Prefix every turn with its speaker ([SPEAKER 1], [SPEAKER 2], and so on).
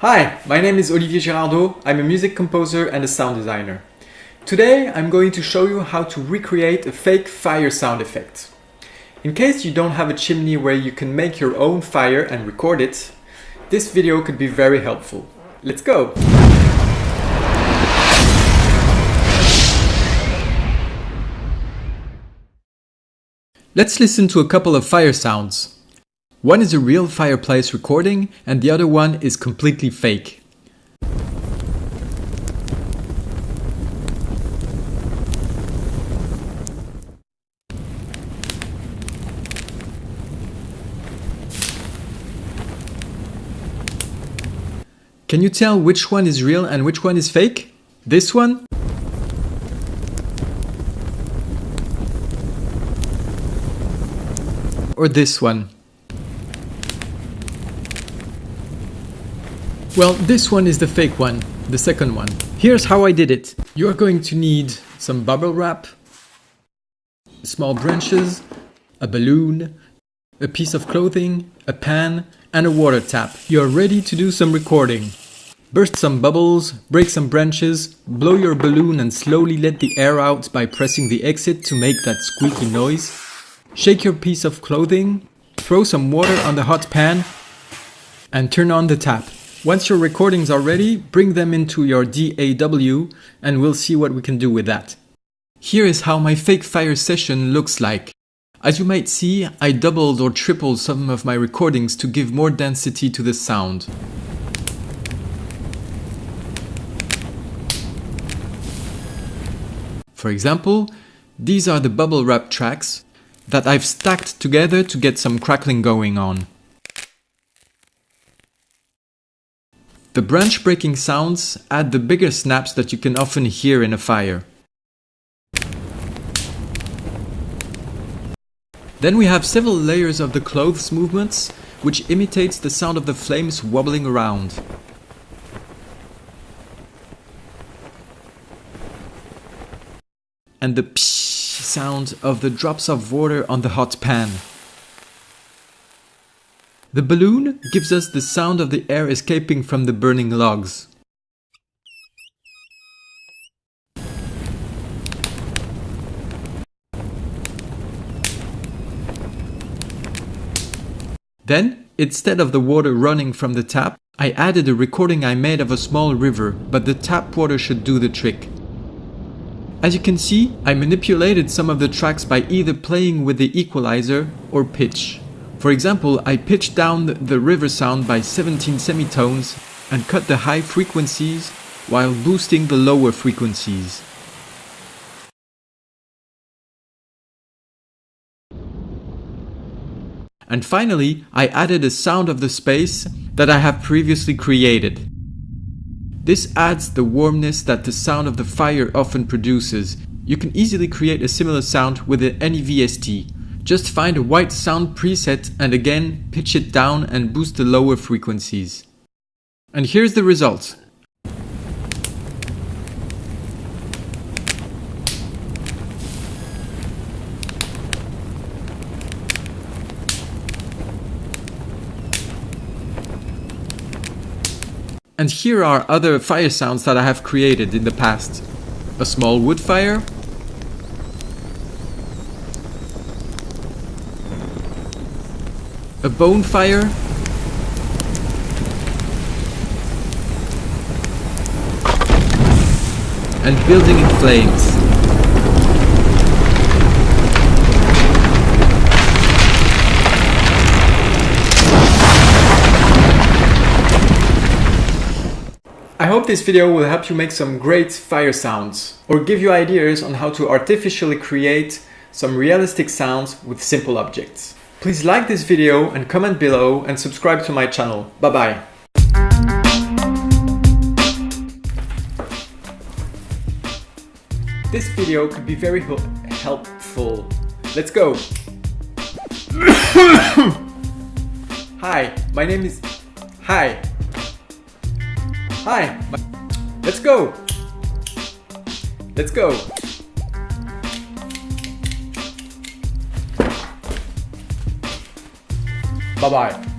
[SPEAKER 1] Hi, my name is Olivier Girardot. I'm a music composer and a sound designer. Today I'm going to show you how to recreate a fake fire sound effect. In case you don't have a chimney where you can make your own fire and record it, this video could be very helpful. Let's go! Let's listen to a couple of fire sounds. One is a real fireplace recording and the other one is completely fake. Can you tell which one is real and which one is fake? This one? Or this one? Well, this one is the fake one, the second one. Here's how I did it. You're going to need some bubble wrap, small branches, a balloon, a piece of clothing, a pan, and a water tap. You're ready to do some recording. Burst some bubbles, break some branches, blow your balloon and slowly let the air out by pressing the exit to make that squeaky noise. Shake your piece of clothing, throw some water on the hot pan, and turn on the tap. Once your recordings are ready, bring them into your DAW and we'll see what we can do with that. Here is how my fake fire session looks like. As you might see, I doubled or tripled some of my recordings to give more density to the sound. For example, these are the bubble wrap tracks that I've stacked together to get some crackling going on. The branch breaking sounds add the bigger snaps that you can often hear in a fire. Then we have several layers of the clothes movements, which imitates the sound of the flames wobbling around. And the psh sound of the drops of water on the hot pan. The balloon gives us the sound of the air escaping from the burning logs. Then, instead of the water running from the tap, I added a recording I made of a small river, but the tap water should do the trick. As you can see, I manipulated some of the tracks by either playing with the equalizer or pitch. For example, I pitched down the river sound by 17 semitones and cut the high frequencies while boosting the lower frequencies. And finally, I added a sound of the space that I have previously created. This adds the warmness that the sound of the fire often produces. You can easily create a similar sound with any VST. Just find a white sound preset and again pitch it down and boost the lower frequencies. And here's the result. And here are other fire sounds that I have created in the past. A small wood fire, a bonfire, and building in flames. I hope this video will help you make some great fire sounds or give you ideas on how to artificially create some realistic sounds with simple objects. Please like this video and comment below and subscribe to my channel. Bye bye. This video could be very helpful. Let's go. Hi, my name is... Hi. Let's go. Let's go. Bye-bye.